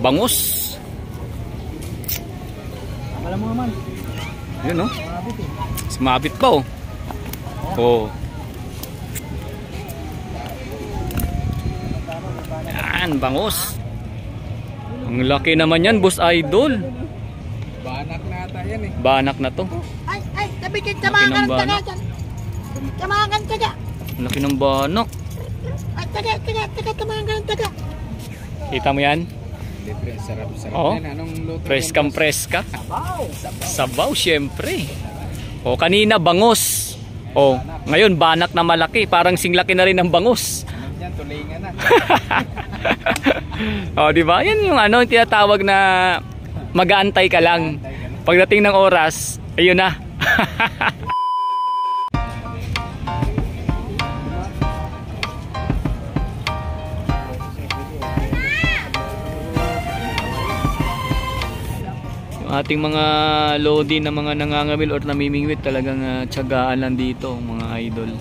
Bangus. Alam mo naman. Yun, no? Sumabit pa, oh. Oh. Yan, bangus. Ang laki naman yan, Boss Idol. Banak na ata yan eh. Banak na to. Ay, tabikin, tamakan ka na dyan. Tamakan ka dyan. Ang laki ng banak. Ay, taga, tamakan ka na. Kita mo yan? Sarap Oo. yan. Anong luto? Preskang preska. Sabaw. Sabaw, syempre. O, kanina bangus. O, ngayon banak na malaki. Parang singlaki na rin ng bangus. Yan, tulingan na. O, di ba? Yan yung ano, tinatawag na mag-aantay ka lang. Pagdating ng oras, ayun na. Ating mga lodi na mga nangangawil or namimingwit talagang tiyagaan lang dito mga idol.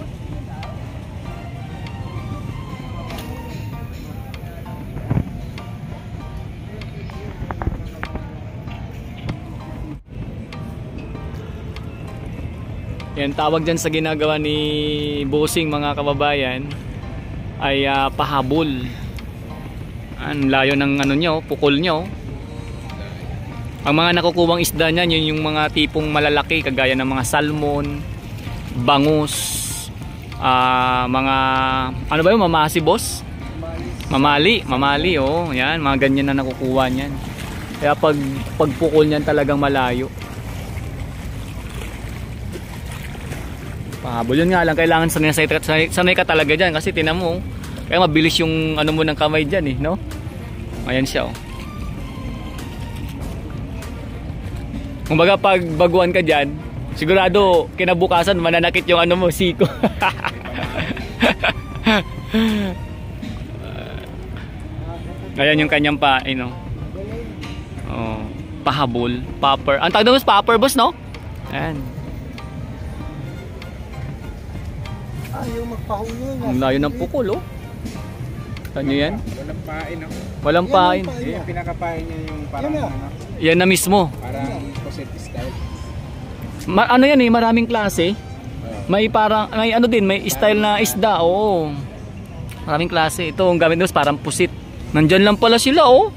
Yan, tawag dyan sa ginagawa ni Bossing mga kababayan ay pahabol. Ang layo ng ano nyo, pukol nyo. Ang mga nakukuwang isda niyan, yun yung mga tipong malalaki kagaya ng mga salmon, bangus, mga ano ba yun, mamasi boss? Mamali, oh, yan, mga ganyan na nakukuha niyan. Kaya pagpukol niyan talagang malayo. Pahabol yun nga lang, kailangan sanay ka talaga diyan kasi tinan mo, kaya mabilis yung ano mo ng kamay diyan eh, no? Ayan siya, oh. Kumbaga pag baguhan ka dyan, sigurado kinabukasan mananakit yung ano mo, siko. Ayan yung kanyang oh, pahabol, popper. Ang tawag doon is popper boss, no? Ayan. Ayaw magpahuli nga. Ang layo ng pukol, oh. Saan nyo yan? Walang pain ako. Walang pain. Yung pinakapain niya yung parang ano. Yan na mismo. Parang poset style. Ano yan eh, maraming klase. May parang, may ano din, may style na isda, oo. Maraming klase. Ito, ang gamit nyo parang pusit. Nandyan lang pala sila, oh.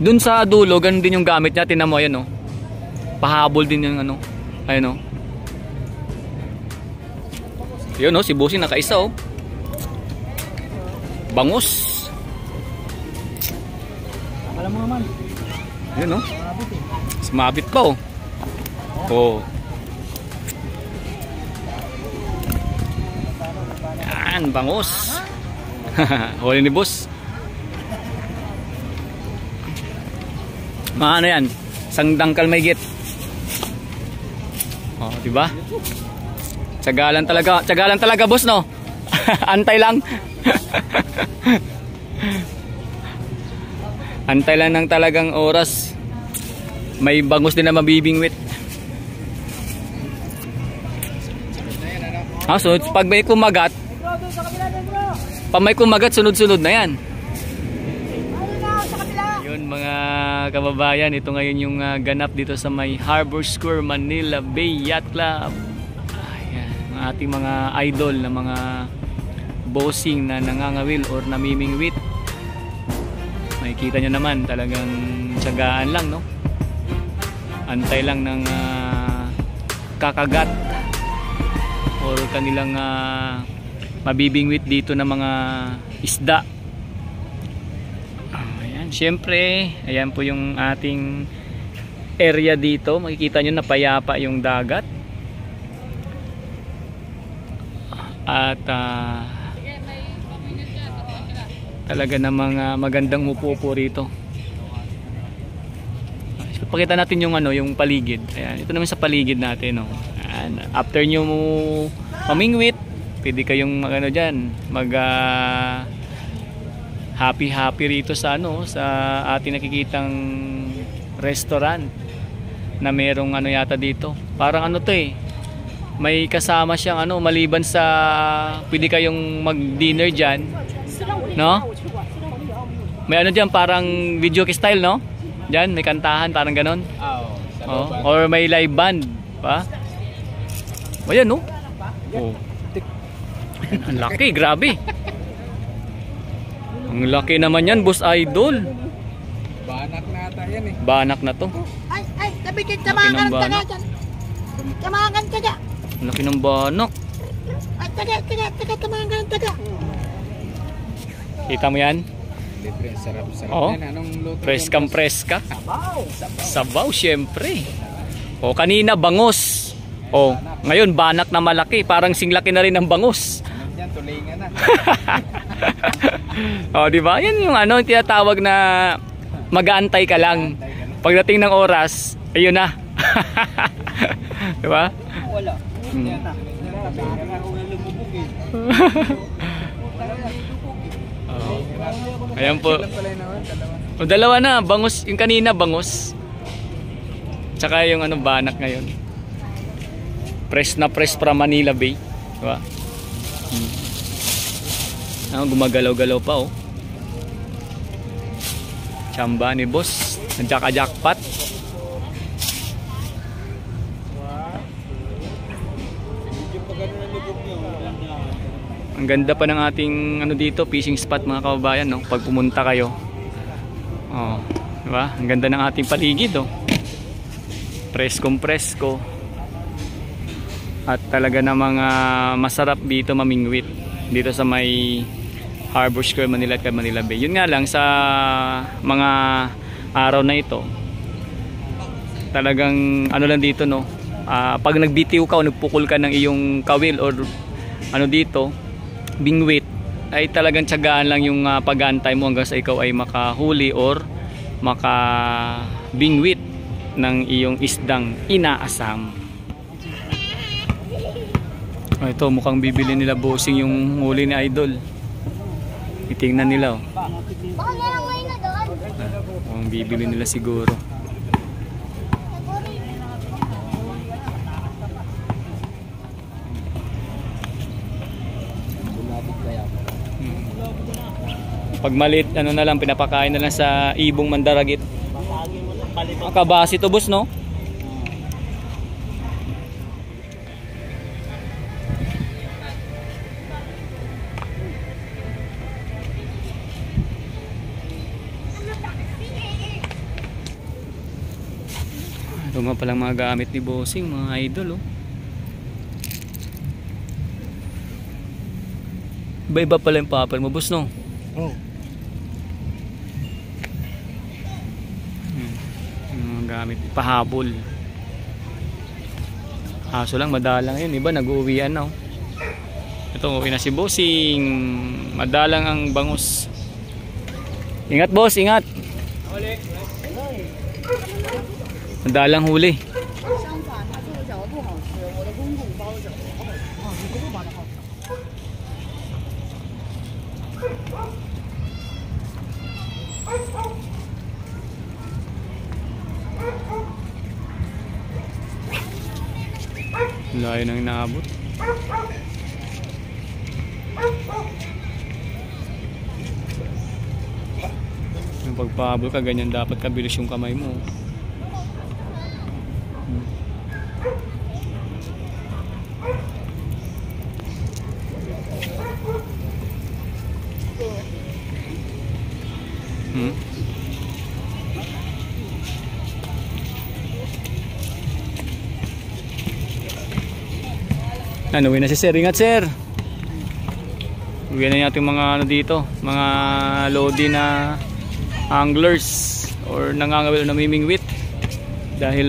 Dun sa dulo, ganun din yung gamit niya. Tinan mo, ayan, oh. Pahabol din yung ano. Ayan, oh. Yun, oh, si Bossing nakaisa, oh. Bangus. Alam mo naman. Yun, no? Sumabit pa, oh. Oh. Yan, bangus. Huli ni boss. Mga ano yan? Isang dangkal may git. Oh, diba? Tsagalan talaga, boss, no? Antay lang. Antay lang ng talagang oras. May bangus din na mabibingwit. Sunod, pag may kumagat, sunod-sunod na yan. Yun mga kababayan, ito ngayon yung ganap dito sa may Harbor Square, Manila Bay Yacht Club. Ayan, ating mga idol na mga bossing na nangangawil or namimingwit. Makikita nyo naman talagang tiyagaan lang, no? Antay lang ng kakagat or kanilang mabibingwit dito na mga isda. Ayan, syempre, ayan po yung ating area dito. Makikita nyo na payapa yung dagat. At talaga namang magandang upo-upo rito. Pakita natin yung ano, yung paligid. Ayan, ito naman sa paligid natin, no. Ayan, after nyo mamingwit, pwede kayong ano diyan, mag happy rito sa ano, sa ating nakikitang restaurant na merong ano yata dito. Parang ano to eh. may kasama siyang ano, maliban sa pwede kayong mag-dinner diyan, no? May ano diyan parang video style, no? Diyan may kantahan parang ganon. Oh, or may live band pa. Ayan, no? Oh. Ang laki, grabe. Ang laki naman yan, Boss Idol. Banak na ata yan eh. Banak na to. Ay, tabitin, tamakan ka na dyan. Tamakan ka dyan. Ang laki ng banak. Ay, taga, tamakan ka dyan. Kita mo yan? Libre, sarap Oo. yan. Anong luto? Preskang preska. Sabaw, syempre. O, kanina bangus. O, ngayon banak na malaki. Parang singlaki na rin ng bangus. Yan, tulingan na. O, di ba? Yan yung ano, tinatawag na mag-aantay ka lang. Pagdating ng oras, ayun na. Di ba? Wala. Hmm. Ayan po. O, dalawa na, bangus. Yung kanina bangus. Tsaka yung ano, banak ngayon. Press na press from Manila Bay. Diba? Gumagalaw-galaw pa, oh. Tsamba ni boss. Jackpot. Ang ganda pa ng ating ano dito, fishing spot mga kababayan, no? Pag pumunta kayo. Oh, diba? Ang ganda ng ating paligid, oh. Preskong-presko. At talaga namang masarap dito mamingwit dito sa may Harbor Square, Manila at Manila Bay. Yun nga lang sa mga araw na ito, talagang ano lang dito, no, pag nagbitiw ka o nagpukul ka ng iyong kawil or ano dito, bingwit, ay talagang tiyagaan lang yung pag-aantay mo hanggang sa ikaw ay makahuli or makabingwit ng iyong isdang inaasam. Ito, mukhang bibili nila bossing yung huli ni Idol. Itingnan nila, oh. Mukhang bibili nila siguro. Pag maliit, ano na lang, pinapakain na lang sa ibong mandaragit. Makabasi to, boss, no? Ito nga palang mga gamit ni bossing, mga idol, oh. Iba-iba pala yung paper mo, boss, no? Oh. Yung mga gamit, pahabol. Aso lang, madalang yun. Iba, nag-uwian na, oh. Ito, uwi na si bossing. Madalang ang bangus. Ingat, boss, ingat. Madalang huli. Layo nang inaabot. Yung pagpahabol ka, ganyan dapat kabilis yung kamay mo. Ano, uwi na si sir. Ingat, sir. Uwi na natin mga ano dito, mga lodi na anglers or nangangawil na namimingwit dahil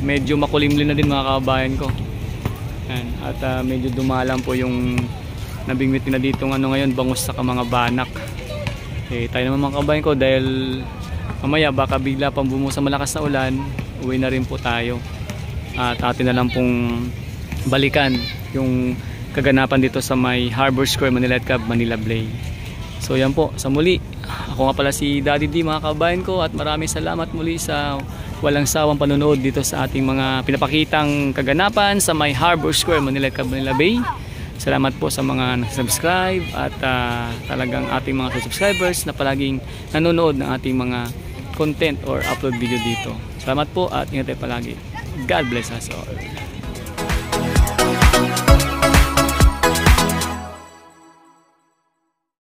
medyo makulimlim na din mga kababayan ko. Yan. At medyo dumalang po yung nabingwit na dito ano ngayon, bangus sa mga banak. Eh, tayo naman mga kababayan ko dahil mamaya baka bigla pang bumusa malakas na ulan, uwi na rin po tayo. At atin na lang pong balikan yung kaganapan dito sa may Harbor Square, Manila at Manila Bay. So yan po, sa muli, ako nga pala si Daddy D mga kababayan ko, at maraming salamat muli sa walang sawang panonood dito sa ating mga pinapakitang kaganapan sa may Harbor Square, Manila, Manila Bay. Salamat po sa mga subscribe at talagang ating mga subscribers na palaging nanonood ng ating mga content or upload video dito. Salamat po at ingat tayo palagi. God bless us all.